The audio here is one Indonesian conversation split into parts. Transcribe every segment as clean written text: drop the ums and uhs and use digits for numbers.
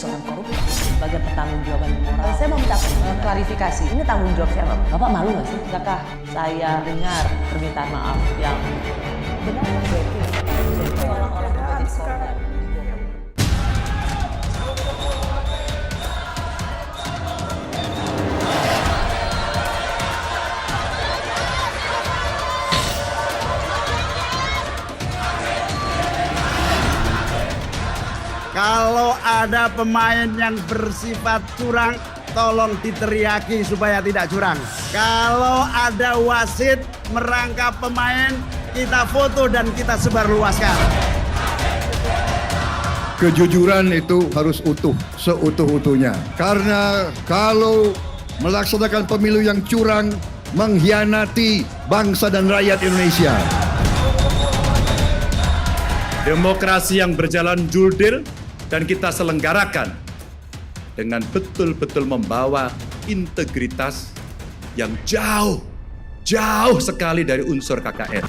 seorang koruptor sebagai pertanggungjawaban moral. Saya mau minta klarifikasi, ini tanggung jawab siapa? Bapak malu nggak sih? Apakah saya dengar permintaan maaf yang benar? Orang-orang menjadi korban. Kalau ada pemain yang bersifat curang, tolong diteriaki supaya tidak curang. Kalau ada wasit merangkap pemain, kita foto dan kita sebarluaskan. Kejujuran itu harus utuh, seutuh-utuhnya. Karena kalau melaksanakan pemilu yang curang, mengkhianati bangsa dan rakyat Indonesia. Demokrasi yang berjalan jurdil dan kita selenggarakan dengan betul-betul membawa integritas yang jauh sekali dari unsur KKN.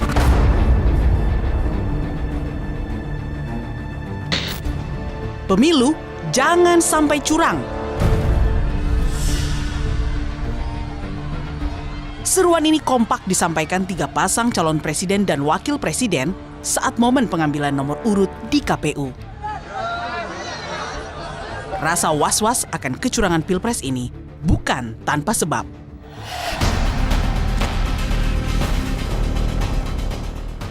Pemilu jangan sampai curang. Seruan ini kompak disampaikan 3 pasang calon presiden dan wakil presiden saat momen pengambilan nomor urut di KPU. Rasa was-was akan kecurangan Pilpres ini bukan tanpa sebab.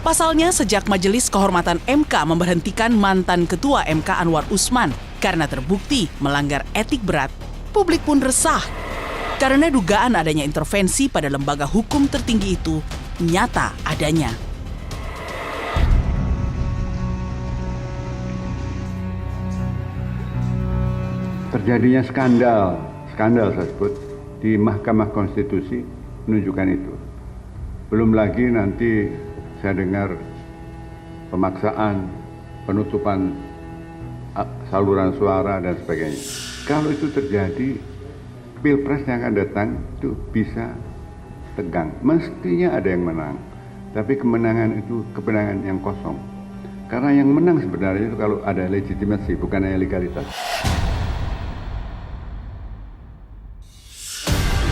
Pasalnya, sejak Majelis Kehormatan MK memberhentikan mantan Ketua MK Anwar Usman karena terbukti melanggar etik berat, publik pun resah karena dugaan adanya intervensi pada lembaga hukum tertinggi itu nyata adanya. Terjadinya skandal saya sebut di Mahkamah Konstitusi menunjukkan itu. Belum lagi nanti saya dengar pemaksaan, penutupan saluran suara dan sebagainya. Kalau itu terjadi, Pilpres yang akan datang itu bisa tegang. Mestinya ada yang menang, tapi kemenangan itu kemenangan yang kosong. Karena yang menang sebenarnya itu kalau ada legitimasi, bukan hanya legalitas.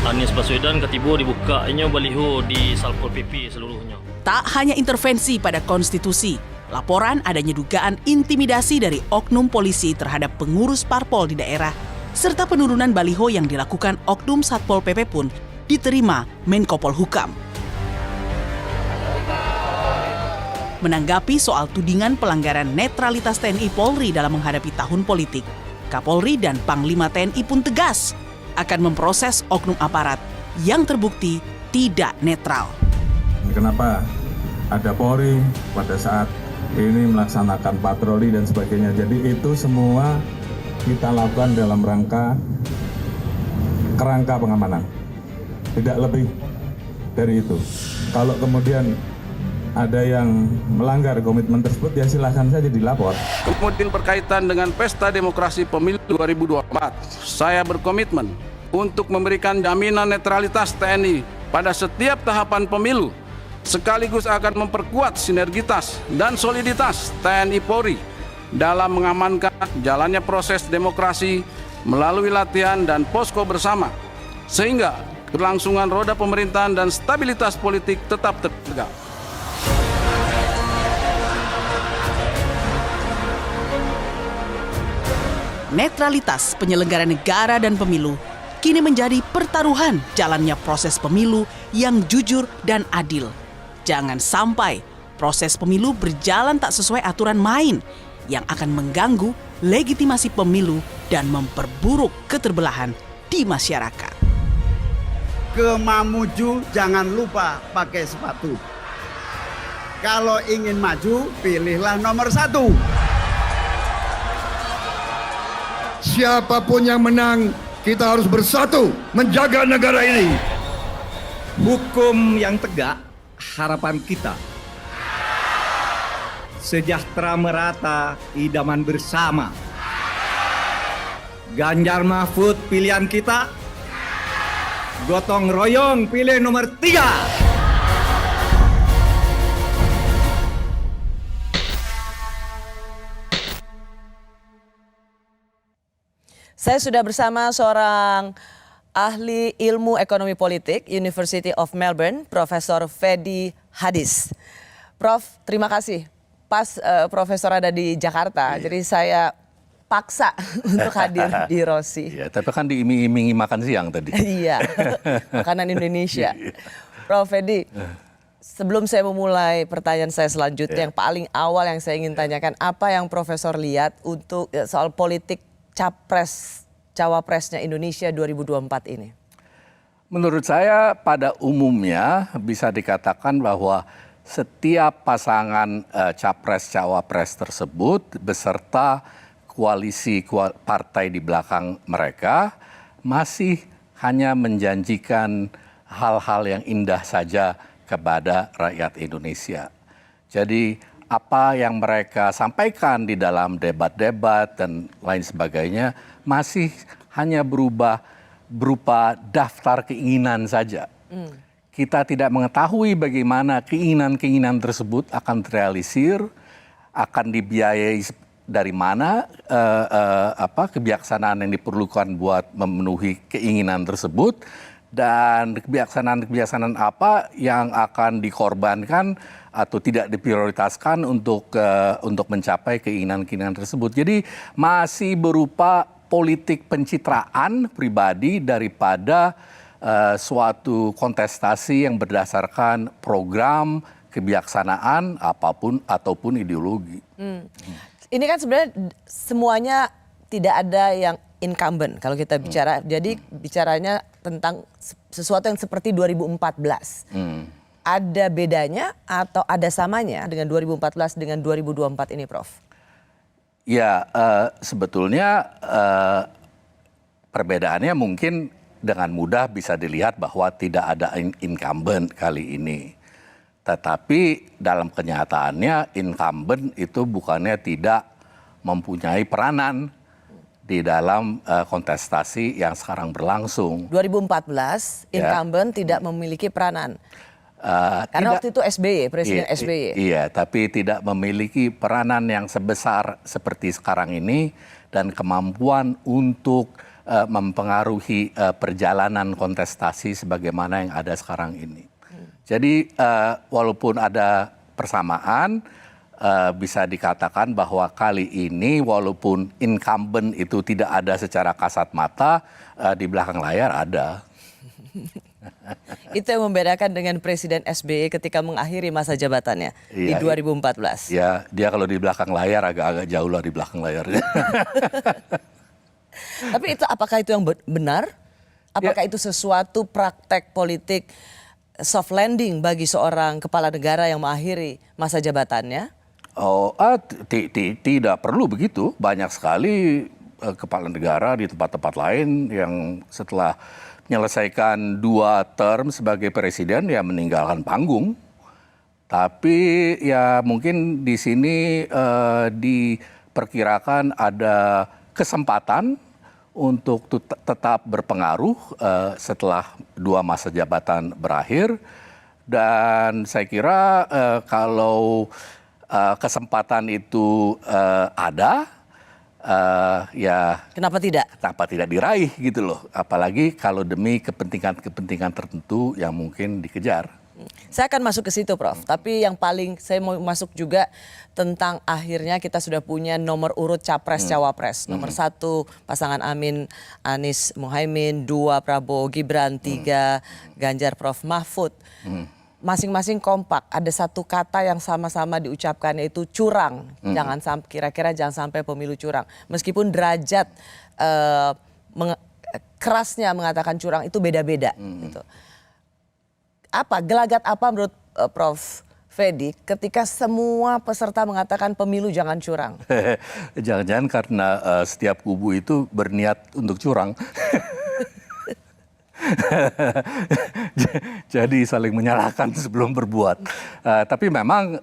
Anies Baswedan ketiba dibukanya baliho di Satpol PP seluruhnya. Tak hanya intervensi pada konstitusi, laporan adanya dugaan intimidasi dari oknum polisi terhadap pengurus parpol di daerah, serta penurunan baliho yang dilakukan oknum Satpol PP pun diterima Menko Polhukam. Menanggapi soal tudingan pelanggaran netralitas TNI Polri dalam menghadapi tahun politik, Kapolri dan Panglima TNI pun tegas akan memproses oknum aparat yang terbukti tidak netral. Kenapa ada Polri pada saat ini melaksanakan patroli dan sebagainya. Jadi itu semua kita lakukan dalam kerangka pengamanan. Tidak lebih dari itu. Kalau kemudian ada yang melanggar komitmen tersebut, ya silahkan saja dilapor. Kemudian berkaitan dengan Pesta Demokrasi Pemilu 2024, saya berkomitmen untuk memberikan jaminan netralitas TNI pada setiap tahapan pemilu, sekaligus akan memperkuat sinergitas dan soliditas TNI Polri dalam mengamankan jalannya proses demokrasi melalui latihan dan posko bersama, sehingga kelangsungan roda pemerintahan dan stabilitas politik tetap terjaga. Netralitas penyelenggara negara dan pemilu kini menjadi pertaruhan jalannya proses pemilu yang jujur dan adil. Jangan sampai proses pemilu berjalan tak sesuai aturan main yang akan mengganggu legitimasi pemilu dan memperburuk keterbelahan di masyarakat. Ke Mamuju jangan lupa pakai sepatu. Kalau ingin maju, pilihlah nomor 1. Siapapun yang menang, kita harus bersatu menjaga negara ini. Hukum yang tegak, harapan kita. Sejahtera merata, idaman bersama. Ganjar Mahfud pilihan kita. Gotong royong pilih nomor 3. Saya sudah bersama seorang ahli ilmu ekonomi politik University of Melbourne, Profesor Fedy Hadis. Prof, terima kasih. Pas Profesor ada di Jakarta, jadi saya paksa untuk hadir di Rossi. Ya, tapi kan diiming-imingi makan siang tadi. Iya, makanan Indonesia. Prof Fedy, sebelum saya memulai pertanyaan saya selanjutnya, yang paling awal yang saya ingin tanyakan, apa yang Profesor lihat untuk soal politik cawapresnya Indonesia 2024 ini? Menurut saya pada umumnya bisa dikatakan bahwa setiap pasangan capres-cawapres tersebut beserta koalisi partai di belakang mereka masih hanya menjanjikan hal-hal yang indah saja kepada rakyat Indonesia. Jadi apa yang mereka sampaikan di dalam debat-debat dan lain sebagainya masih hanya berupa daftar keinginan saja. Kita tidak mengetahui bagaimana keinginan-keinginan tersebut akan terrealisir, akan dibiayai dari mana kebijaksanaan yang diperlukan buat memenuhi keinginan tersebut, dan kebijaksanaan apa yang akan dikorbankan atau tidak diprioritaskan untuk mencapai keinginan-keinginan tersebut. Jadi masih berupa politik pencitraan pribadi daripada suatu kontestasi yang berdasarkan program, kebijaksanaan ataupun ideologi. Ini kan sebenarnya semuanya tidak ada yang incumbent kalau kita bicara. Jadi bicaranya tentang sesuatu yang seperti 2014. Ada bedanya atau ada samanya dengan 2014 dengan 2024 ini, Prof? Ya, sebetulnya perbedaannya mungkin dengan mudah bisa dilihat bahwa tidak ada incumbent kali ini. Tetapi dalam kenyataannya incumbent itu bukannya tidak mempunyai peranan di dalam kontestasi yang sekarang berlangsung. 2014 incumbent tidak memiliki peranan. Karena waktu itu SBY, Presiden SBY. Iya, tapi tidak memiliki peranan yang sebesar seperti sekarang ini dan kemampuan untuk mempengaruhi perjalanan kontestasi sebagaimana yang ada sekarang ini. Jadi walaupun ada persamaan, bisa dikatakan bahwa kali ini walaupun incumbent itu tidak ada secara kasat mata, di belakang layar ada. Itu yang membedakan dengan Presiden SBY ketika mengakhiri masa jabatannya di 2014. Ya, dia kalau di belakang layar agak-agak jauh lah di belakang layarnya. Tapi apakah itu yang benar? Apakah itu sesuatu praktek politik soft landing bagi seorang kepala negara yang mengakhiri masa jabatannya? Tidak perlu begitu. Banyak sekali kepala negara di tempat-tempat lain yang setelah menyelesaikan 2 term sebagai presiden ya meninggalkan panggung. Tapi ya mungkin di sini diperkirakan ada kesempatan untuk tetap berpengaruh setelah 2 masa jabatan berakhir. Dan saya kira kalau kesempatan itu ada, ya kenapa tidak diraih gitu loh. Apalagi kalau demi kepentingan tertentu yang mungkin dikejar. Saya akan masuk ke situ, Prof. Tapi yang paling saya mau masuk juga tentang akhirnya kita sudah punya nomor urut capres-cawapres. Nomor 1 pasangan Amin Anies Muhaimin, 2 Prabowo Gibran, 3 Ganjar Prof Mahfud. Masing-masing kompak. Ada satu kata yang sama-sama diucapkan yaitu curang. Kira-kira jangan sampai pemilu curang. Meskipun derajat kerasnya mengatakan curang itu beda-beda. Gitu. Gelagat apa menurut Prof Fedy ketika semua peserta mengatakan pemilu jangan curang? Jangan-jangan karena setiap kubu itu berniat untuk curang. Jadi saling menyalahkan sebelum berbuat. Tapi memang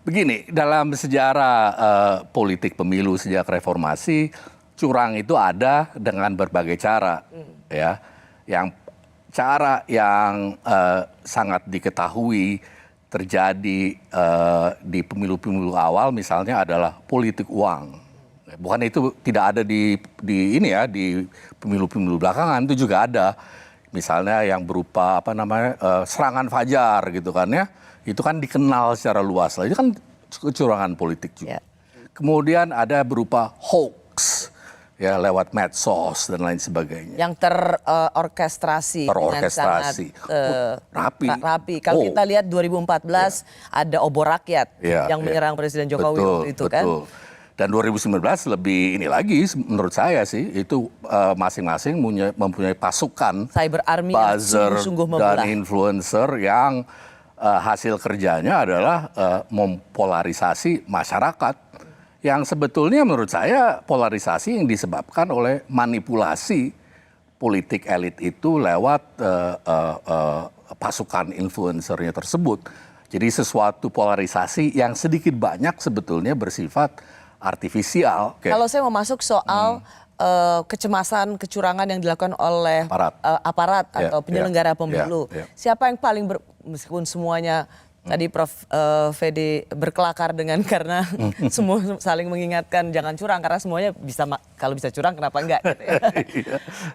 begini, dalam sejarah politik pemilu sejak reformasi, curang itu ada dengan berbagai cara. Ya, cara yang sangat diketahui terjadi di pemilu-pemilu awal misalnya adalah politik uang. Bukan itu tidak ada di ini ya, di pemilu-pemilu belakangan itu juga ada. Misalnya yang berupa serangan fajar gitu kan ya. Itu kan dikenal secara luas lah. Itu kan kecurangan politik juga. Kemudian ada berupa hoax ya lewat medsos dan lain sebagainya. Yang terorkestrasi dengan sangat rapi. Kalau kita lihat 2014 ada obor rakyat yang menyerang Presiden Jokowi waktu itu kan. Dan 2019 lebih ini lagi menurut saya sih itu masing-masing mempunyai pasukan cyber army buzzer yang sungguh membelah. Dan influencer yang hasil kerjanya adalah mempolarisasi masyarakat. Yang sebetulnya menurut saya polarisasi yang disebabkan oleh manipulasi politik elit itu lewat pasukan influencernya tersebut. Jadi sesuatu polarisasi yang sedikit banyak sebetulnya bersifat artifisial. Kalau saya mau masuk soal kecemasan, kecurangan yang dilakukan oleh aparat atau penyelenggara pemilu. Siapa yang paling meskipun semuanya tadi Prof. Fedi berkelakar karena semua saling mengingatkan jangan curang karena semuanya bisa kalau bisa curang kenapa enggak gitu ya.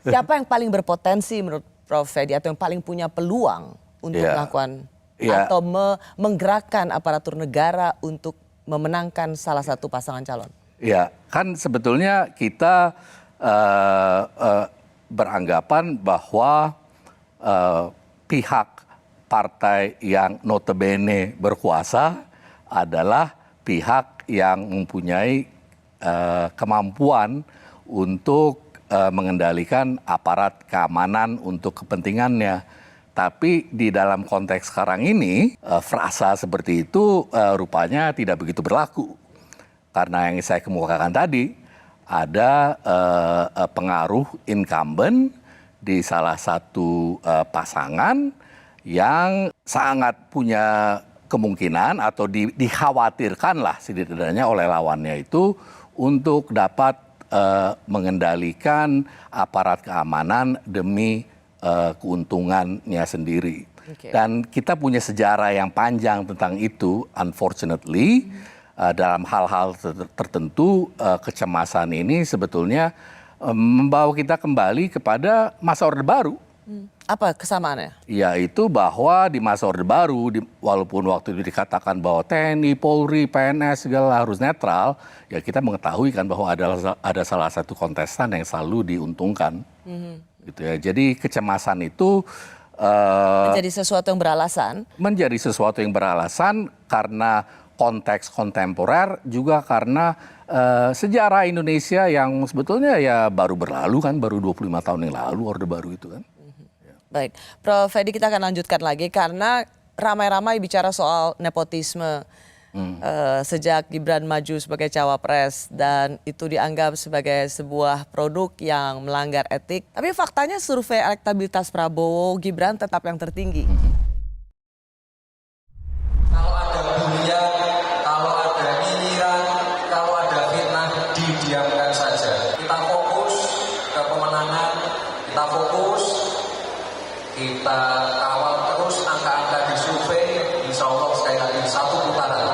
Siapa yang paling berpotensi menurut Prof. Fedi atau yang paling punya peluang untuk melakukan atau menggerakkan aparatur negara untuk memenangkan salah satu pasangan calon? Ya, kan sebetulnya kita beranggapan bahwa pihak partai yang notabene berkuasa adalah pihak yang mempunyai kemampuan untuk mengendalikan aparat keamanan untuk kepentingannya. Tapi di dalam konteks sekarang ini, frasa seperti itu rupanya tidak begitu berlaku. Karena yang saya kemukakan tadi, ada pengaruh incumbent di salah satu pasangan yang sangat punya kemungkinan atau dikhawatirkan lah setidaknya oleh lawannya itu untuk dapat mengendalikan aparat keamanan demi keuntungannya sendiri. Dan kita punya sejarah yang panjang tentang itu, unfortunately, dalam hal-hal tertentu kecemasan ini sebetulnya membawa kita kembali kepada masa Orde Baru. Apa kesamaannya? Yaitu bahwa di masa Orde Baru, walaupun waktu itu dikatakan bahwa TNI, Polri, PNS segala harus netral, ya kita mengetahui kan bahwa ada salah satu kontestan yang selalu diuntungkan. Gitu ya. Jadi kecemasan itu menjadi sesuatu yang beralasan? Menjadi sesuatu yang beralasan karena konteks kontemporer, juga karena sejarah Indonesia yang sebetulnya ya baru berlalu kan, baru 25 tahun yang lalu Orde Baru itu kan. Baik, Prof. Fedi kita akan lanjutkan lagi karena ramai-ramai bicara soal nepotisme sejak Gibran maju sebagai cawapres dan itu dianggap sebagai sebuah produk yang melanggar etik. Tapi faktanya survei elektabilitas Prabowo Gibran tetap yang tertinggi. Kalau ada bulian, kalau ada nyinyiran, kalau ada fitnah, didiamkan saja. Kita fokus ke pemenangan, kita fokus. Kita kawal terus angka-angka di survei, insya Allah sekali lagi satu putaran.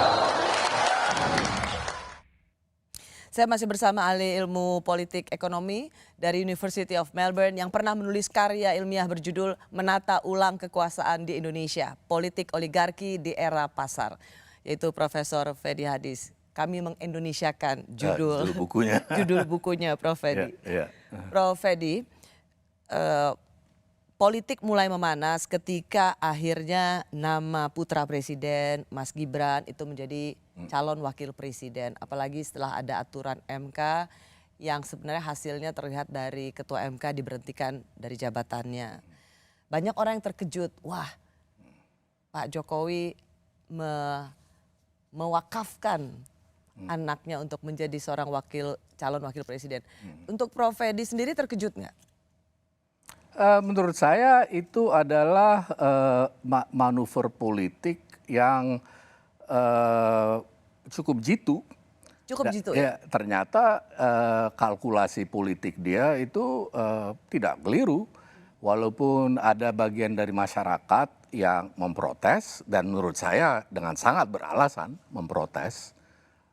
Saya masih bersama ahli ilmu politik ekonomi dari University of Melbourne yang pernah menulis karya ilmiah berjudul Menata Ulang Kekuasaan di Indonesia, Politik Oligarki di Era Pasar, yaitu Profesor Fedi Hadis. Kami mengindonesiakan judul bukunya Prof. Fedi. Prof. Fedi, politik mulai memanas ketika akhirnya nama putra presiden Mas Gibran itu menjadi calon wakil presiden. Apalagi setelah ada aturan MK yang sebenarnya hasilnya terlihat dari ketua MK diberhentikan dari jabatannya. Banyak orang yang terkejut, wah Pak Jokowi mewakafkan anaknya untuk menjadi seorang calon wakil presiden. Untuk Prof. Fedi sendiri terkejut nggak? Menurut saya itu adalah manuver politik yang cukup jitu. Cukup jitu ya? Ternyata kalkulasi politik dia itu tidak keliru. Walaupun ada bagian dari masyarakat yang memprotes dan menurut saya dengan sangat beralasan memprotes.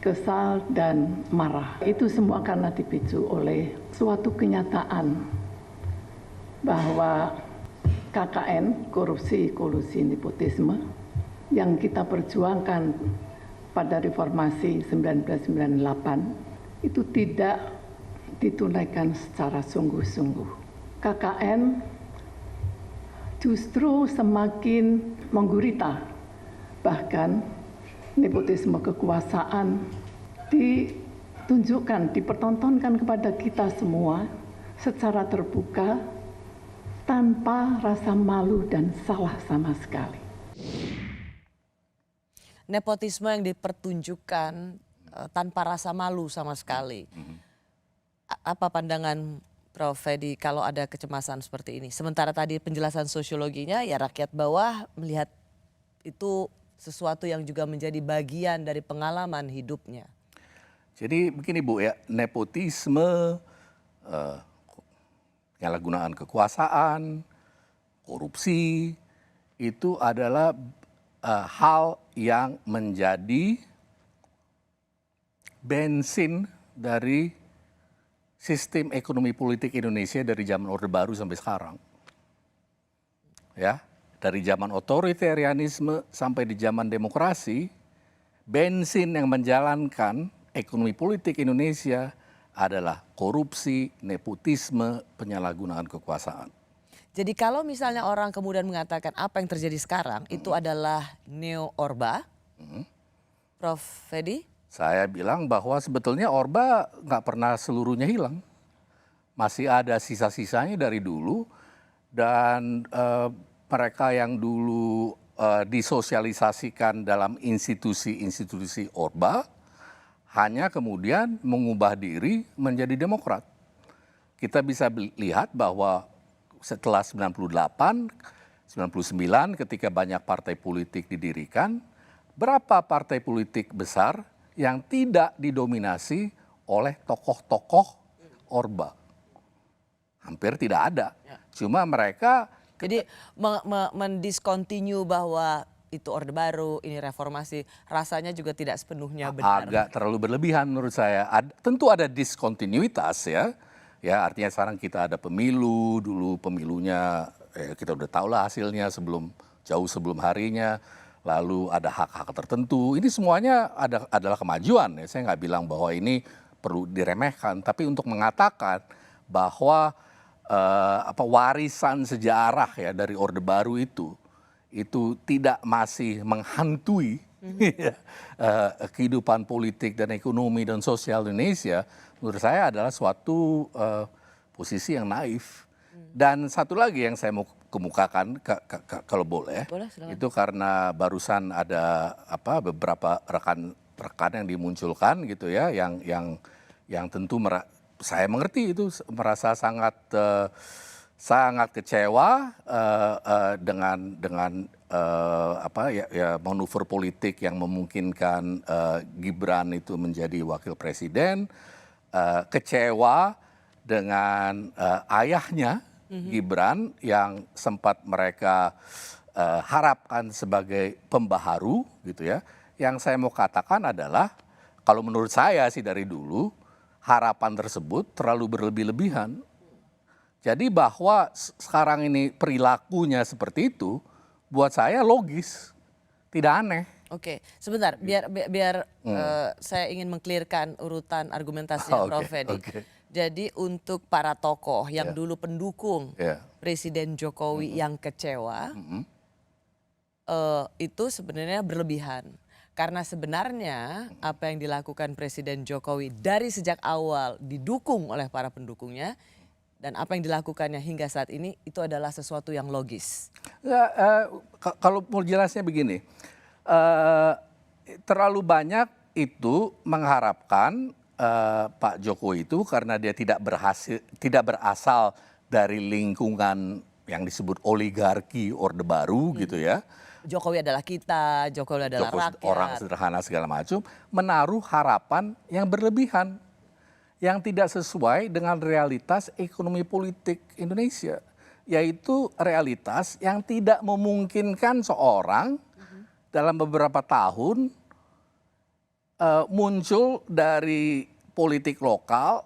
kesal dan marah. Itu semua karena dipicu oleh suatu kenyataan bahwa KKN, korupsi, kolusi, nepotisme, yang kita perjuangkan pada reformasi 1998 itu tidak ditunaikan secara sungguh-sungguh. KKN justru semakin menggurita, bahkan nepotisme kekuasaan ditunjukkan, dipertontonkan kepada kita semua secara terbuka tanpa rasa malu dan salah sama sekali. Nepotisme yang dipertunjukkan tanpa rasa malu sama sekali. Apa pandangan Prof. Fedi kalau ada kecemasan seperti ini? Sementara tadi penjelasan sosiologinya ya rakyat bawah melihat itu sesuatu yang juga menjadi bagian dari pengalaman hidupnya. Jadi begini Bu ya, nepotisme, penyalahgunaan kekuasaan, korupsi itu adalah hal yang menjadi bensin dari sistem ekonomi politik Indonesia dari zaman Orde Baru sampai sekarang. Ya, dari zaman otoritarianisme sampai di zaman demokrasi, bensin yang menjalankan ekonomi politik Indonesia adalah korupsi, nepotisme, penyalahgunaan kekuasaan. Jadi kalau misalnya orang kemudian mengatakan apa yang terjadi sekarang itu adalah neo-Orba, Prof. Fedi? Saya bilang bahwa sebetulnya Orba nggak pernah seluruhnya hilang. Masih ada sisa-sisanya dari dulu dan mereka yang dulu disosialisasikan dalam institusi-institusi Orba hanya kemudian mengubah diri menjadi demokrat. Kita bisa lihat bahwa setelah 98, 99 ketika banyak partai politik didirikan, berapa partai politik besar yang tidak didominasi oleh tokoh-tokoh Orba? Hampir tidak ada. Cuma mereka... Jadi mendiskontinu bahwa itu Orde Baru, ini reformasi, rasanya juga tidak sepenuhnya benar. Agak terlalu berlebihan menurut saya. Tentu ada diskontinuitas ya. Ya artinya sekarang kita ada pemilu, dulu pemilunya kita udah tahu lah hasilnya jauh sebelum harinya. Lalu ada hak-hak tertentu. Ini semuanya adalah kemajuan. Ya. Saya nggak bilang bahwa ini perlu diremehkan, tapi untuk mengatakan bahwa warisan sejarah ya dari Orde Baru itu tidak masih menghantui kehidupan politik dan ekonomi dan sosial Indonesia, menurut saya adalah suatu posisi yang naif. Dan satu lagi yang saya mau kemukakan kalau boleh itu karena barusan ada beberapa rekan yang dimunculkan gitu ya yang tentu saya mengerti itu merasa sangat kecewa dengan manuver politik yang memungkinkan Gibran itu menjadi wakil presiden, kecewa dengan ayahnya Gibran yang sempat mereka harapkan sebagai pembaharu gitu ya. Yang saya mau katakan adalah kalau menurut saya sih dari dulu harapan tersebut terlalu berlebih-lebihan. Jadi bahwa sekarang ini perilakunya seperti itu buat saya logis, tidak aneh. Oke, sebentar biar saya ingin mengklirkan urutan argumentasinya Prof. Fedi. Jadi untuk para tokoh yang dulu pendukung Presiden Jokowi yang kecewa, itu sebenarnya berlebihan. Karena sebenarnya apa yang dilakukan Presiden Jokowi dari sejak awal didukung oleh para pendukungnya dan apa yang dilakukannya hingga saat ini itu adalah sesuatu yang logis. Kalau mau jelasnya begini, terlalu banyak itu mengharapkan Pak Jokowi itu karena dia tidak berasal dari lingkungan yang disebut oligarki Orde Baru gitu ya. Jokowi adalah kita, Jokowi adalah rakyat. Orang sederhana segala macam, menaruh harapan yang berlebihan, yang tidak sesuai dengan realitas ekonomi politik Indonesia. Yaitu realitas yang tidak memungkinkan seorang dalam beberapa tahun muncul dari politik lokal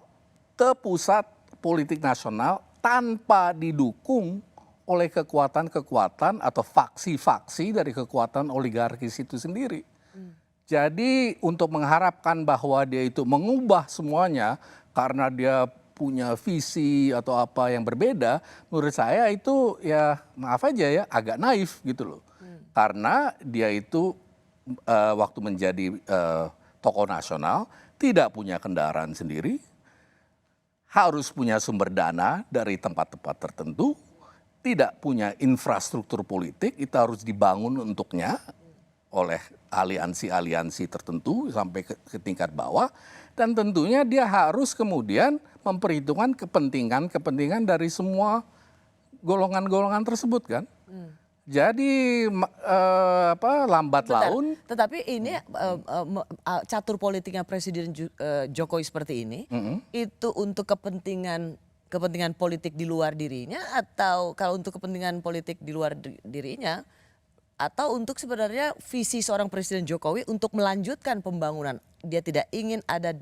ke pusat politik nasional tanpa didukung oleh kekuatan-kekuatan atau faksi-faksi dari kekuatan oligarkis itu sendiri. Jadi untuk mengharapkan bahwa dia itu mengubah semuanya karena dia punya visi atau apa yang berbeda, menurut saya itu ya maaf aja ya agak naif gitu loh. Karena dia itu waktu menjadi tokoh nasional tidak punya kendaraan sendiri, harus punya sumber dana dari tempat-tempat tertentu, tidak punya infrastruktur politik, itu harus dibangun untuknya oleh aliansi-aliansi tertentu sampai ke tingkat bawah, dan tentunya dia harus kemudian memperhitungkan kepentingan dari semua golongan-golongan tersebut kan. Jadi lambat laun. Tetapi ini catur politiknya Presiden Jokowi seperti ini, itu untuk kepentingan politik di luar dirinya, atau kalau untuk kepentingan politik di luar dirinya, atau untuk sebenarnya visi seorang Presiden Jokowi untuk melanjutkan pembangunan. Dia tidak ingin ada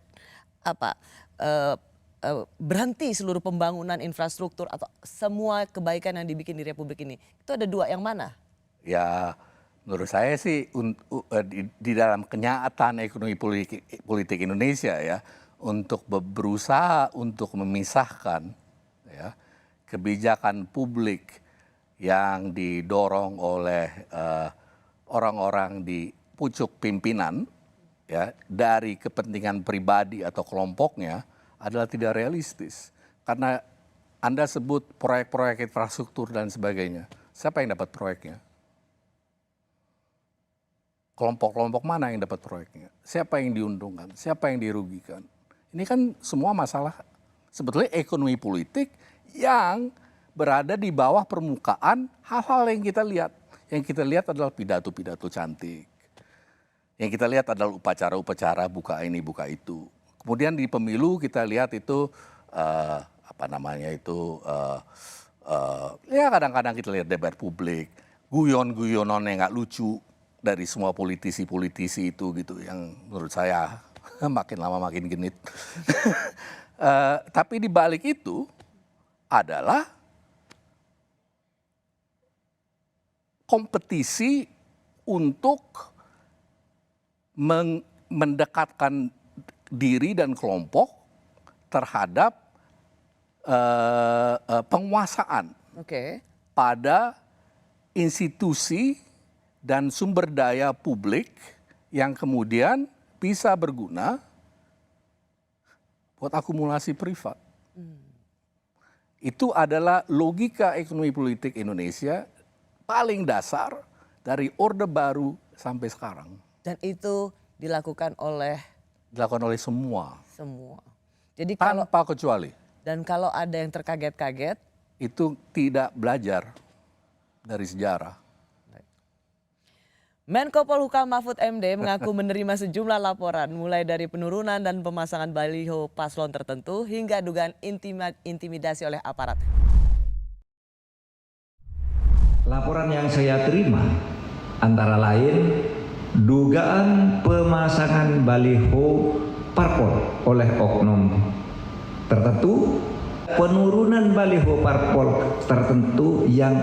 berhenti seluruh pembangunan infrastruktur atau semua kebaikan yang dibikin di Republik ini. Itu ada dua, yang mana? Ya menurut saya sih di dalam kenyataan ekonomi politik Indonesia ya, untuk berusaha untuk memisahkan ya, kebijakan publik yang didorong oleh orang-orang di pucuk pimpinan ya, dari kepentingan pribadi atau kelompoknya adalah tidak realistis. Karena Anda sebut proyek-proyek infrastruktur dan sebagainya. Siapa yang dapat proyeknya? Kelompok-kelompok mana yang dapat proyeknya? Siapa yang diuntungkan? Siapa yang dirugikan? Ini kan semua masalah sebetulnya ekonomi politik yang berada di bawah permukaan hal-hal yang kita lihat. Yang kita lihat adalah pidato-pidato cantik. Yang kita lihat adalah upacara-upacara buka ini, buka itu. Kemudian di pemilu kita lihat itu ya kadang-kadang kita lihat debat publik, guyon-guyonan yang nggak lucu dari semua politisi-politisi itu gitu, yang menurut saya makin lama makin genit. Tapi di balik itu adalah kompetisi untuk mendekatkan diri dan kelompok terhadap penguasaan pada institusi dan sumber daya publik yang kemudian bisa berguna buat akumulasi privat. Itu adalah logika ekonomi politik Indonesia paling dasar dari Orde Baru sampai sekarang. Dan itu dilakukan oleh semua. Jadi tanpa kecuali. Dan kalau ada yang terkaget-kaget, itu tidak belajar dari sejarah. Menko Polhukam Mahfud MD mengaku menerima sejumlah laporan mulai dari penurunan dan pemasangan baliho paslon tertentu hingga dugaan intimidasi oleh aparat. Laporan yang saya terima antara lain dugaan pemasangan baliho parpol oleh oknum tertentu, penurunan baliho parpol tertentu yang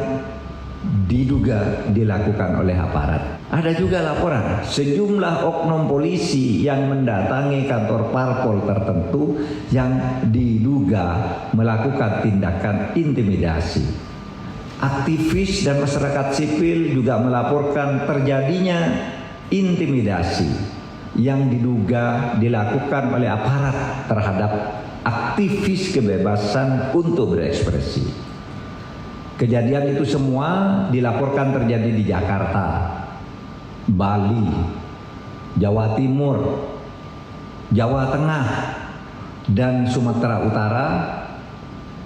diduga dilakukan oleh aparat. Ada juga laporan sejumlah oknum polisi yang mendatangi kantor parpol tertentu yang diduga melakukan tindakan intimidasi. Aktivis dan masyarakat sipil juga melaporkan terjadinya intimidasi yang diduga dilakukan oleh aparat terhadap aktivis kebebasan untuk berekspresi. Kejadian itu semua dilaporkan terjadi di Jakarta, Bali, Jawa Timur, Jawa Tengah, dan Sumatera Utara,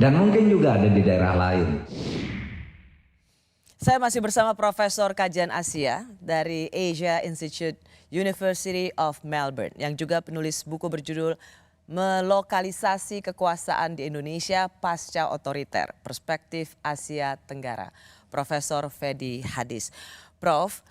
dan mungkin juga ada di daerah lain. Saya masih bersama Profesor Kajian Asia dari Asia Institute University of Melbourne yang juga penulis buku berjudul Melokalisasi Kekuasaan di Indonesia Pasca Otoriter, Perspektif Asia Tenggara, Profesor Fedi Hadis. Prof,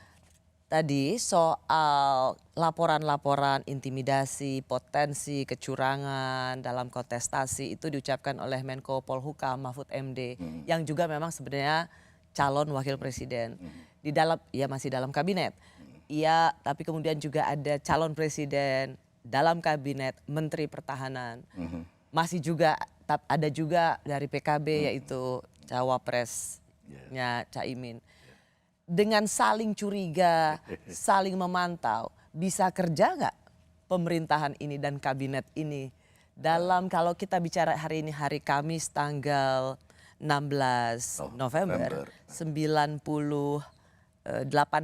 tadi soal laporan-laporan intimidasi, potensi kecurangan dalam kontestasi itu diucapkan oleh Menko Polhukam Mahfud MD yang juga memang sebenarnya calon wakil presiden. Di dalam, ya masih dalam kabinet. Iya, tapi kemudian juga ada calon presiden dalam kabinet, Menteri Pertahanan. Masih juga ada juga dari PKB yaitu cawapresnya Caimin. Dengan saling curiga, saling memantau, bisa kerja nggak pemerintahan ini dan kabinet ini dalam, kalau kita bicara hari ini hari Kamis tanggal 16 November, 98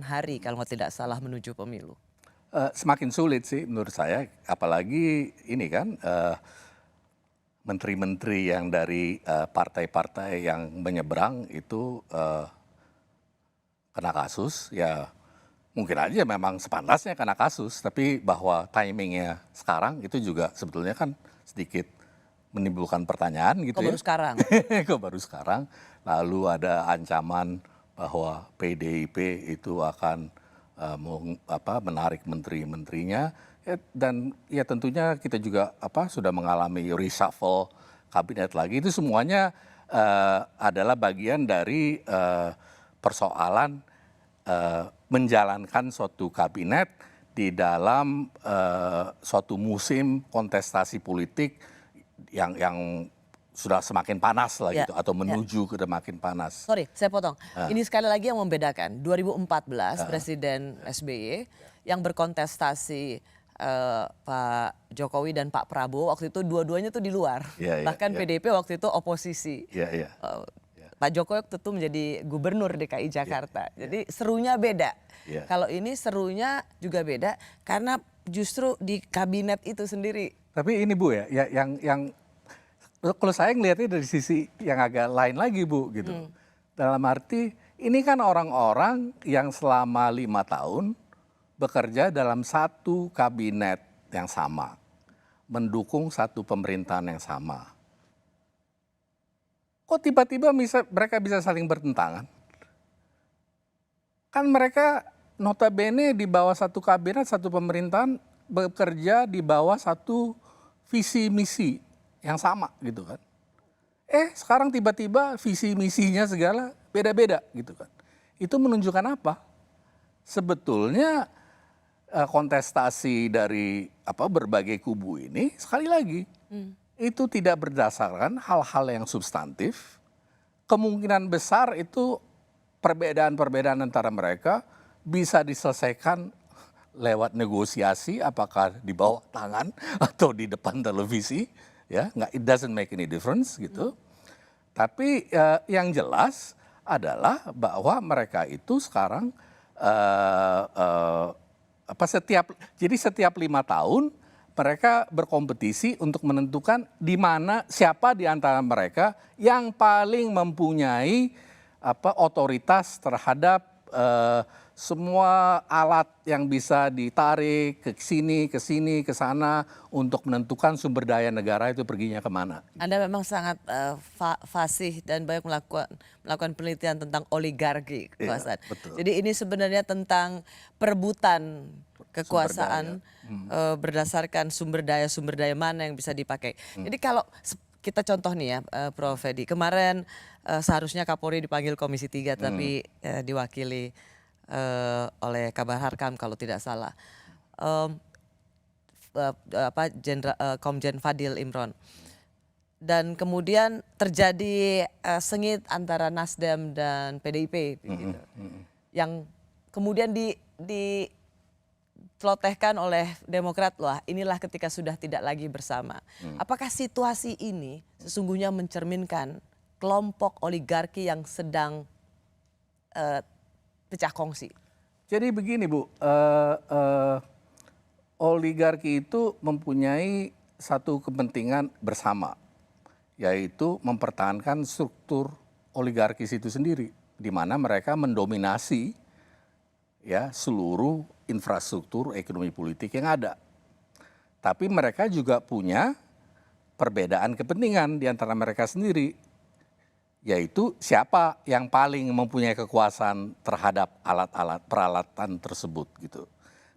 hari kalau tidak salah menuju pemilu. Semakin sulit sih menurut saya, apalagi ini kan menteri-menteri yang dari partai-partai yang menyeberang itu kena kasus, ya mungkin aja memang sepantasnya kena kasus, tapi bahwa timingnya sekarang itu juga sebetulnya kan sedikit menimbulkan pertanyaan gitu. Kok baru sekarang? Kok baru sekarang? Lalu ada ancaman bahwa PDIP itu akan menarik menteri-menterinya, dan ya tentunya kita juga sudah mengalami reshuffle kabinet lagi. Itu semuanya adalah bagian dari persoalan menjalankan suatu kabinet di dalam suatu musim kontestasi politik yang sudah semakin panas lah gitu, atau menuju ke semakin panas. Sorry, saya potong. Ini sekali lagi yang membedakan 2014 Presiden SBY yang berkontestasi Pak Jokowi dan Pak Prabowo waktu itu dua-duanya tuh di luar. Bahkan PDIP waktu itu oposisi. Pak Jokowi waktu itu menjadi gubernur DKI Jakarta. Jadi serunya beda. Kalau ini serunya juga beda karena justru di kabinet itu sendiri. Tapi ini Bu ya, yang kalau saya ngelihatnya dari sisi yang agak lain lagi Bu gitu. Dalam arti ini kan orang-orang yang selama 5 tahun bekerja dalam satu kabinet yang sama, mendukung satu pemerintahan yang sama. Kok tiba-tiba mereka bisa saling bertentangan? Kan mereka notabene di bawah satu kabinet, satu pemerintahan, bekerja di bawah satu visi misi yang sama gitu kan. Sekarang tiba-tiba visi misinya segala beda-beda gitu kan. Itu menunjukkan apa? Sebetulnya kontestasi dari berbagai kubu ini sekali lagi itu tidak berdasarkan hal-hal yang substantif. Kemungkinan besar itu perbedaan-perbedaan antara mereka bisa diselesaikan lewat negosiasi, apakah di bawah tangan atau di depan televisi, ya, it doesn't make any difference gitu. Tapi yang jelas adalah bahwa mereka itu sekarang setiap 5 tahun mereka berkompetisi untuk menentukan siapa di antara mereka yang paling mempunyai otoritas terhadap semua alat yang bisa ditarik ke sini, ke sana untuk menentukan sumber daya negara itu perginya kemana. Anda memang sangat fasih dan banyak melakukan penelitian tentang oligarki kekuasaan. Jadi ini sebenarnya tentang perebutan kekuasaan berdasarkan sumber daya mana yang bisa dipakai. Jadi kalau kita contoh nih ya Prof. Edi, kemarin seharusnya Kapolri dipanggil Komisi 3 tapi diwakili oleh Kabar Harkam kalau tidak salah. Komjen Fadil Imron. Dan kemudian terjadi sengit antara Nasdem dan PDIP gitu. Yang kemudian dicelotehkan oleh Demokrat, wah inilah ketika sudah tidak lagi bersama. Apakah situasi ini sesungguhnya mencerminkan kelompok oligarki yang sedang pecah kongsi? Jadi begini Bu, oligarki itu mempunyai satu kepentingan bersama, yaitu mempertahankan struktur oligarkis itu sendiri, di mana mereka mendominasi ya seluruh infrastruktur ekonomi politik yang ada. Tapi mereka juga punya perbedaan kepentingan di antara mereka sendiri, yaitu siapa yang paling mempunyai kekuasaan terhadap alat-alat peralatan tersebut gitu.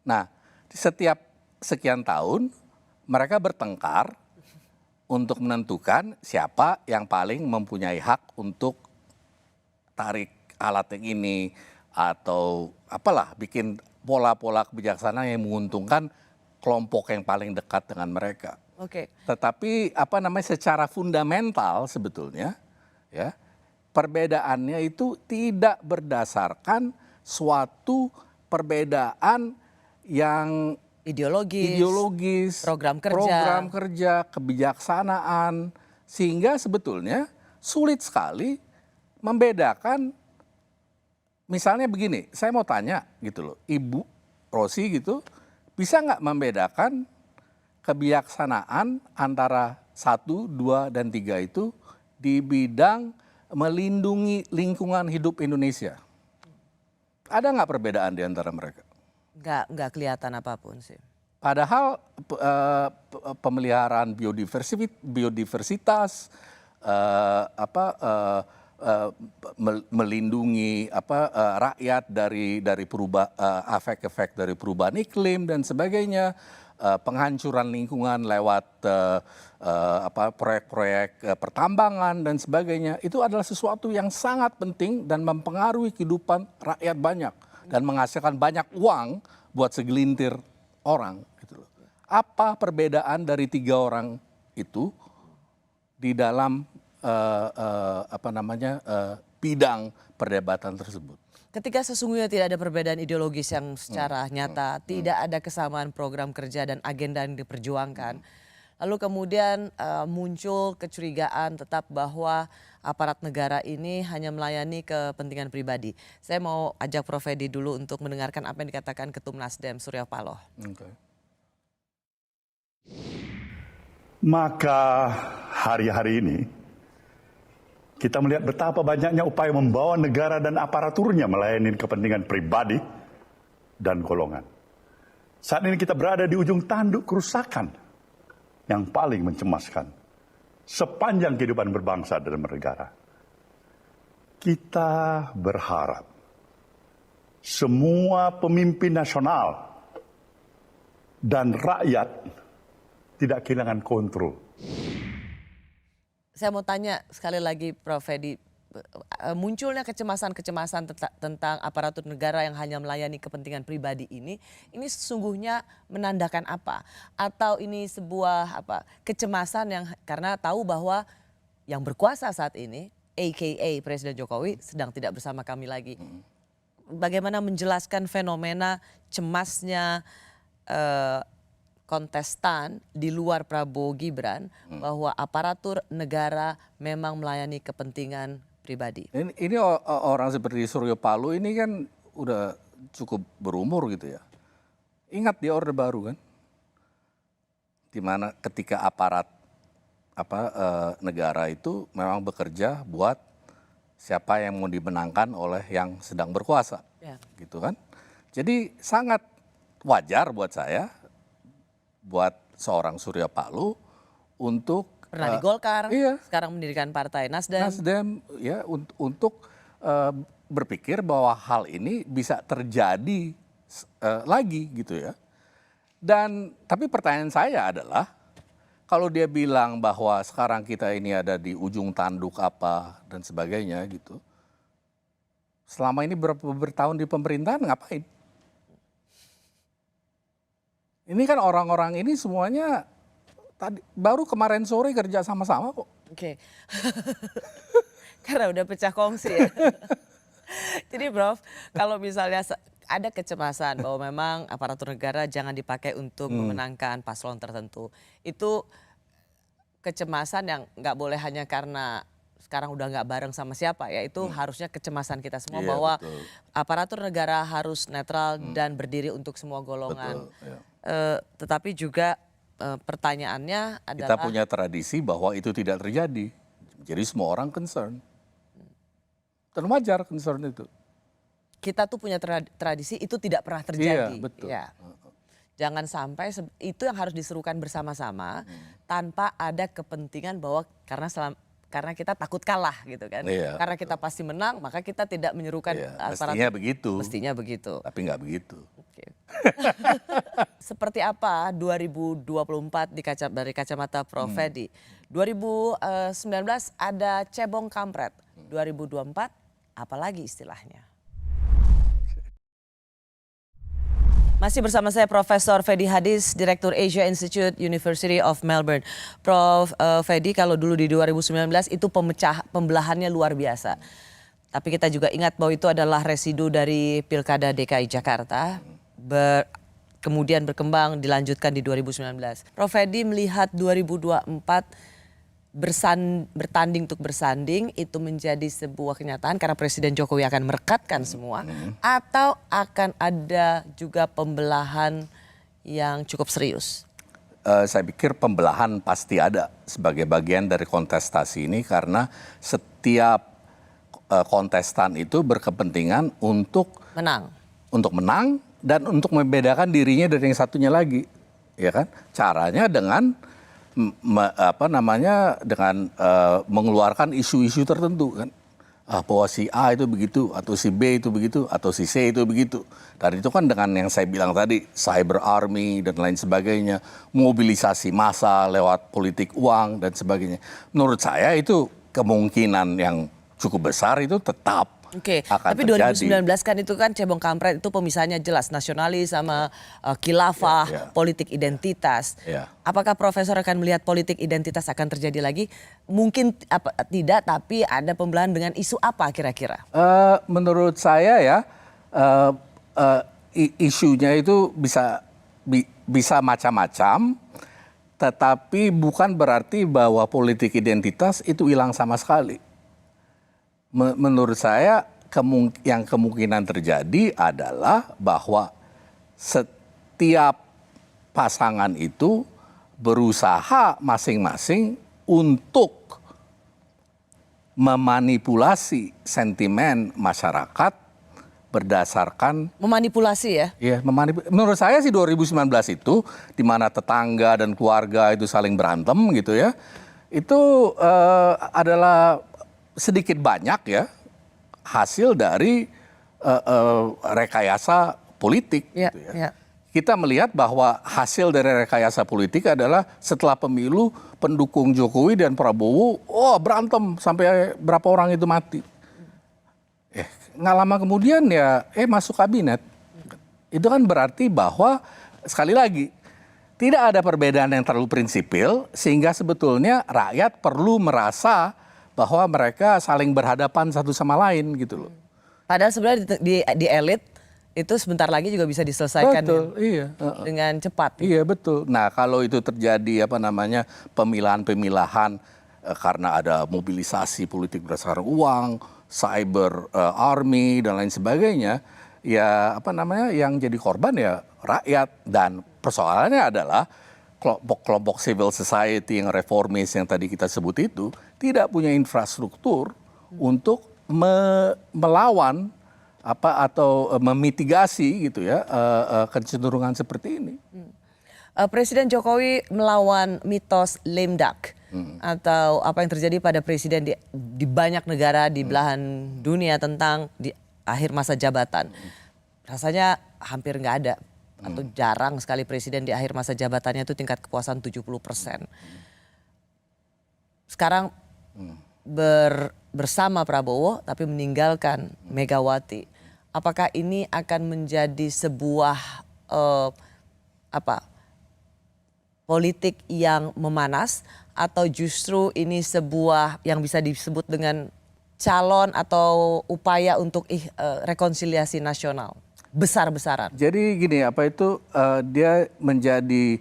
Nah, di setiap sekian tahun mereka bertengkar untuk menentukan siapa yang paling mempunyai hak untuk tarik alat yang ini atau apalah, bikin pola-pola kebijaksanaan yang menguntungkan kelompok yang paling dekat dengan mereka. Oke. Tetapi secara fundamental sebetulnya ya, perbedaannya itu tidak berdasarkan suatu perbedaan yang ideologis, program kerja, kebijaksanaan, sehingga sebetulnya sulit sekali membedakan. Misalnya begini, saya mau tanya gitu loh, Ibu Rosi gitu, bisa nggak membedakan kebijaksanaan antara 1, 2, dan 3 itu di bidang melindungi lingkungan hidup Indonesia? Ada nggak perbedaan di antara mereka? Nggak kelihatan apapun sih. Padahal pemeliharaan biodiversitas, melindungi rakyat dari efek-efek dari perubahan iklim dan sebagainya, penghancuran lingkungan lewat proyek-proyek pertambangan dan sebagainya, itu adalah sesuatu yang sangat penting dan mempengaruhi kehidupan rakyat banyak dan menghasilkan banyak uang buat segelintir orang gitu loh. Apa perbedaan dari 3 orang itu di dalam bidang perdebatan tersebut? Ketika sesungguhnya tidak ada perbedaan ideologis yang secara nyata, tidak ada kesamaan program kerja dan agenda yang diperjuangkan, lalu kemudian muncul kecurigaan tetap bahwa aparat negara ini hanya melayani kepentingan pribadi. Saya mau ajak Prof. Edi dulu untuk mendengarkan apa yang dikatakan Ketum Nasdem Surya Paloh. Okay. Maka hari-hari ini kita melihat betapa banyaknya upaya membawa negara dan aparaturnya melayani kepentingan pribadi dan golongan. Saat ini kita berada di ujung tanduk kerusakan yang paling mencemaskan sepanjang kehidupan berbangsa dan bernegara. Kita berharap semua pemimpin nasional dan rakyat tidak kehilangan kontrol. Saya mau tanya sekali lagi Prof. Edi, munculnya kecemasan-kecemasan tentang aparatur negara yang hanya melayani kepentingan pribadi ini sesungguhnya menandakan apa? Atau ini sebuah kecemasan yang karena tahu bahwa yang berkuasa saat ini, aka Presiden Jokowi, sedang tidak bersama kami lagi. Bagaimana menjelaskan fenomena cemasnya kontestan di luar Prabowo Gibran bahwa aparatur negara memang melayani kepentingan pribadi? Ini orang seperti Surya Paloh ini kan udah cukup berumur gitu ya. Ingat di Orde Baru kan, di mana ketika aparat negara itu memang bekerja buat siapa yang mau dimenangkan oleh yang sedang berkuasa, gitu kan. Jadi sangat wajar buat saya, buat seorang Surya Paloh untuk pernah di Golkar, sekarang mendirikan partai Nasdem ya, untuk berpikir bahwa hal ini bisa terjadi lagi gitu ya. Dan tapi pertanyaan saya adalah, kalau dia bilang bahwa sekarang kita ini ada di ujung tanduk apa dan sebagainya gitu, selama ini bertahun di pemerintahan ngapain? Ini kan orang-orang ini semuanya baru kemarin sore kerja sama-sama kok. Oke. Karena udah pecah kongsi ya. Jadi Prof, kalau misalnya ada kecemasan bahwa memang aparatur negara jangan dipakai untuk memenangkan paslon tertentu. Itu kecemasan yang nggak boleh hanya karena sekarang udah nggak bareng sama siapa ya. Itu harusnya kecemasan kita semua bahwa aparatur negara harus netral dan berdiri untuk semua golongan. Betul, tetapi juga pertanyaannya adalah, kita punya tradisi bahwa itu tidak terjadi. Jadi semua orang concern. Dan wajar concern itu. Kita tuh punya tradisi itu tidak pernah terjadi. Iya, betul. Ya. Jangan sampai itu yang harus diserukan bersama-sama tanpa ada kepentingan bahwa karena karena kita takut kalah gitu kan. Iya. Karena kita pasti menang, maka kita tidak menyerukan Mestinya begitu. Mestinya begitu. Tapi nggak begitu. Seperti apa 2024 dari kacamata Prof. Fedi? 2019 ada cebong kampret. 2024 apalagi istilahnya? Masih bersama saya Profesor Fedi Hadis, Direktur Asia Institute University of Melbourne. Prof. Fedi, kalau dulu di 2019 itu pembelahannya luar biasa. Tapi kita juga ingat bahwa itu adalah residu dari Pilkada DKI Jakarta. Kemudian berkembang dilanjutkan di 2019. Prof. Fedi melihat 2024 bertanding untuk bersanding itu menjadi sebuah kenyataan karena Presiden Jokowi akan merekatkan semua, atau akan ada juga pembelahan yang cukup serius? Saya pikir pembelahan pasti ada sebagai bagian dari kontestasi ini karena setiap kontestan itu berkepentingan untuk menang dan untuk membedakan dirinya dari yang satunya lagi, ya kan? Caranya dengan dengan mengeluarkan isu-isu tertentu kan, bahwa si A itu begitu, atau si B itu begitu, atau si C itu begitu. Dan itu kan dengan yang saya bilang tadi, cyber army dan lain sebagainya, mobilisasi massa lewat politik uang dan sebagainya. Menurut saya itu kemungkinan yang cukup besar itu tetap. Oke, tapi 2019 kan itu kan cebong kampret itu pemisahnya jelas, nasionalis sama khilafah, politik identitas. Apakah Profesor akan melihat politik identitas akan terjadi lagi? Mungkin tidak, tapi ada pembelahan dengan isu apa kira-kira? Menurut saya ya, isunya itu bisa macam-macam, tetapi bukan berarti bahwa politik identitas itu hilang sama sekali. Menurut saya yang kemungkinan terjadi adalah bahwa setiap pasangan itu berusaha masing-masing untuk memanipulasi sentimen masyarakat berdasarkan memanipulasi ya? Iya, menurut saya sih 2019 itu di mana tetangga dan keluarga itu saling berantem gitu ya. Itu adalah sedikit banyak ya hasil dari rekayasa politik. Gitu ya. Kita melihat bahwa hasil dari rekayasa politik adalah setelah pemilu pendukung Jokowi dan Prabowo berantem sampai berapa orang itu mati. Nggak lama kemudian ya masuk kabinet. Itu kan berarti bahwa sekali lagi tidak ada perbedaan yang terlalu prinsipil sehingga sebetulnya rakyat perlu merasa bahwa mereka saling berhadapan satu sama lain gitu loh. Padahal sebenarnya di elit itu sebentar lagi juga bisa diselesaikan dengan cepat. Iya betul. Nah kalau itu terjadi pemilahan-pemilahan karena ada mobilisasi politik berdasarkan uang, cyber army dan lain sebagainya, ya yang jadi korban ya rakyat. Dan persoalannya adalah kelompok civil society yang reformis yang tadi kita sebut itu tidak punya infrastruktur untuk melawan atau memitigasi gitu ya kecenderungan seperti ini. Presiden Jokowi melawan mitos lame duck atau apa yang terjadi pada presiden di banyak negara di belahan dunia tentang di akhir masa jabatan. Rasanya hampir nggak ada. Atau jarang sekali presiden di akhir masa jabatannya itu tingkat kepuasan 70%. Sekarang bersama Prabowo tapi meninggalkan Megawati. Apakah ini akan menjadi sebuah politik yang memanas atau justru ini sebuah yang bisa disebut dengan calon atau upaya untuk rekonsiliasi nasional? Besar-besaran. Jadi gini, dia menjadi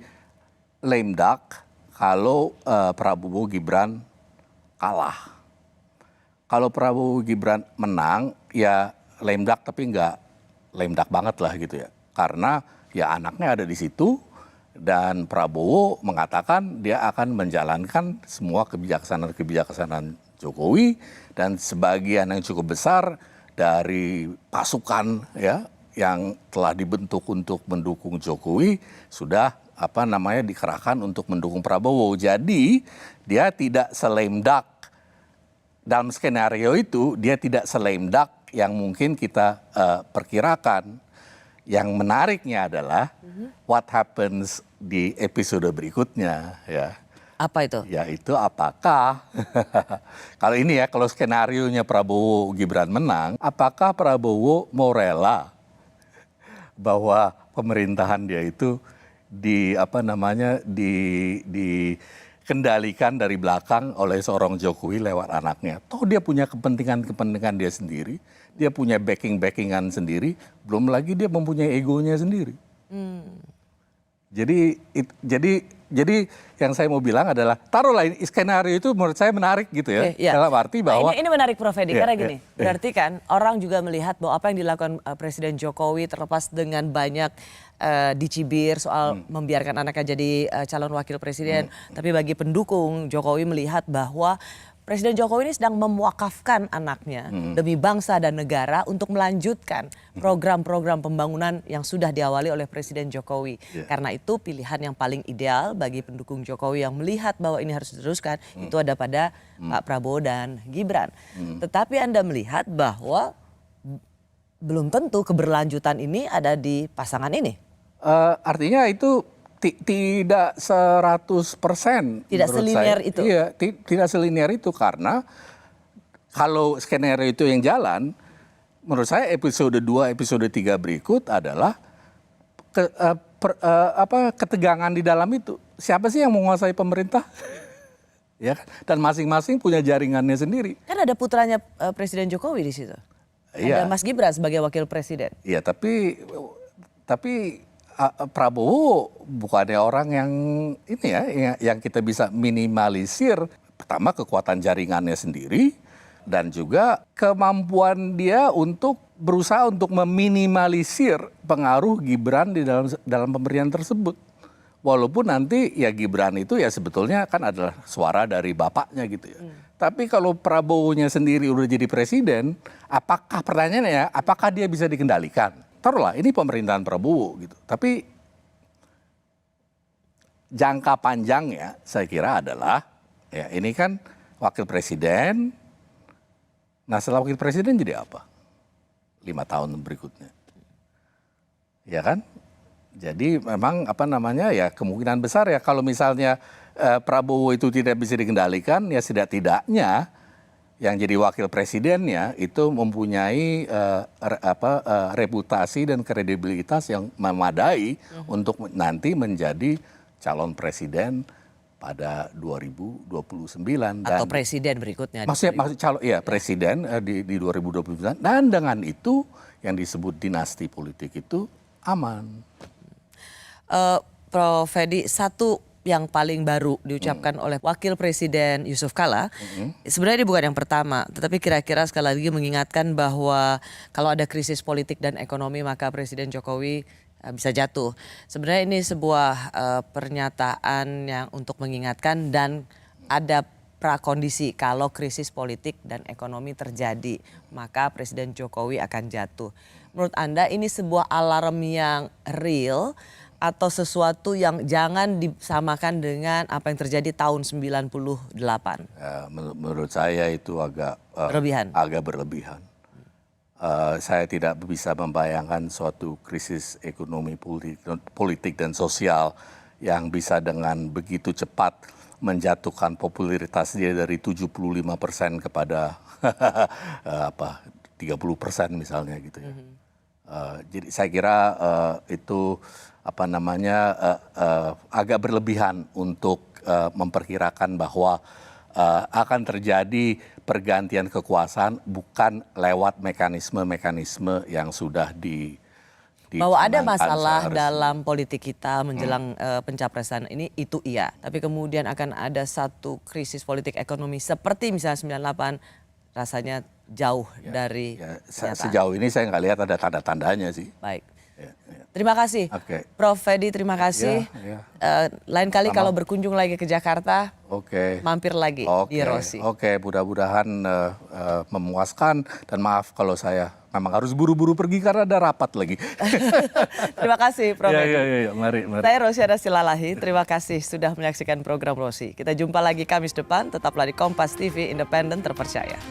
lame duck kalau Prabowo Gibran kalah. Kalau Prabowo Gibran menang, ya lame duck tapi nggak lame duck banget lah gitu ya. Karena ya anaknya ada di situ dan Prabowo mengatakan dia akan menjalankan semua kebijaksanaan Jokowi dan sebagian yang cukup besar dari pasukan ya yang telah dibentuk untuk mendukung Jokowi sudah dikerahkan untuk mendukung Prabowo. Jadi dia tidak se-lame duck dalam skenario itu dia tidak se-lame duck yang mungkin kita perkirakan. Yang menariknya adalah what happens di episode berikutnya, ya. Apa itu? Yaitu apakah kalau ini ya, kalau skenarionya Prabowo Gibran menang, apakah Prabowo mau rela bahwa pemerintahan dia itu dikendalikan dari belakang oleh seorang Jokowi lewat anaknya. Toh dia punya kepentingan dia sendiri, dia punya backingan sendiri, belum lagi dia mempunyai egonya sendiri. Jadi yang saya mau bilang adalah taruhlah skenario itu menurut saya menarik gitu ya. Dalam arti bahwa ini menarik Prof Edi karena gini, berarti kan orang juga melihat bahwa apa yang dilakukan Presiden Jokowi terlepas dengan banyak dicibir soal membiarkan anaknya jadi calon wakil presiden, tapi bagi pendukung Jokowi melihat bahwa Presiden Jokowi ini sedang mewakafkan anaknya demi bangsa dan negara untuk melanjutkan program-program pembangunan yang sudah diawali oleh Presiden Jokowi. Karena itu pilihan yang paling ideal bagi pendukung Jokowi yang melihat bahwa ini harus diteruskan itu ada pada Pak Prabowo dan Gibran. Tetapi Anda melihat bahwa belum tentu keberlanjutan ini ada di pasangan ini. Artinya itu tidak 100%. Tidak selinier itu. Iya, tidak selinier itu karena kalau skenario itu yang jalan, menurut saya episode 2, episode 3 berikut adalah ketegangan di dalam itu. Siapa sih yang menguasai pemerintah? Ya, dan masing-masing punya jaringannya sendiri. Kan ada putranya Presiden Jokowi di situ. Ada Mas Gibran sebagai wakil presiden. Iya, tapi Prabowo bukannya orang yang ini ya, yang kita bisa minimalisir. Pertama kekuatan jaringannya sendiri dan juga kemampuan dia untuk berusaha untuk meminimalisir pengaruh Gibran di dalam pemerintahan tersebut. Walaupun nanti ya Gibran itu ya sebetulnya kan adalah suara dari bapaknya gitu ya. Tapi kalau Prabowo-nya sendiri udah jadi presiden, apakah pertanyaannya ya, apakah dia bisa dikendalikan? Taruhlah ini pemerintahan Prabowo gitu. Tapi jangka panjangnya saya kira adalah ya ini kan wakil presiden. Nah setelah wakil presiden jadi apa? 5 tahun berikutnya. Ya kan? Jadi memang ya kemungkinan besar ya kalau misalnya Prabowo itu tidak bisa dikendalikan ya setidak-tidaknya yang jadi wakil presidennya itu mempunyai reputasi dan kredibilitas yang memadai untuk nanti menjadi calon presiden pada 2029 atau presiden berikutnya. Maksudnya calon presiden di 2029 dan dengan itu yang disebut dinasti politik itu aman. Prof Edi, satu yang paling baru diucapkan oleh Wakil Presiden Yusuf Kala, sebenarnya ini bukan yang pertama, tetapi kira-kira sekali lagi mengingatkan bahwa kalau ada krisis politik dan ekonomi maka Presiden Jokowi bisa jatuh. Sebenarnya ini sebuah pernyataan yang untuk mengingatkan dan ada prakondisi kalau krisis politik dan ekonomi terjadi maka Presiden Jokowi akan jatuh. Menurut Anda ini sebuah alarm yang real atau sesuatu yang jangan disamakan dengan apa yang terjadi tahun 98? Menurut saya itu agak berlebihan. Saya tidak bisa membayangkan suatu krisis ekonomi politik dan sosial yang bisa dengan begitu cepat menjatuhkan popularitas dia dari 75% kepada 30% misalnya gitu ya. Jadi saya kira itu agak berlebihan untuk memperkirakan bahwa akan terjadi pergantian kekuasaan bukan lewat mekanisme-mekanisme yang sudah bahwa ada masalah dalam politik kita menjelang pencapresan ini itu iya, tapi kemudian akan ada satu krisis politik ekonomi seperti misalnya 98 rasanya jauh dari sejauh ini saya nggak lihat ada tanda-tandanya sih. Baik. Terima kasih. Oke. Prof. Fedi, terima kasih. Ya. Lain kali Sama. kalau berkunjung lagi ke Jakarta, Oke. mampir lagi di Rossi. Oke, mudah-mudahan memuaskan dan maaf kalau saya memang harus buru-buru pergi karena ada rapat lagi. Terima kasih, Prof. Fedi. Ya, mari. Saya Rosyada Silalahi, terima kasih sudah menyaksikan program Rossi. Kita jumpa lagi Kamis depan, tetaplah di Kompas TV, independen terpercaya.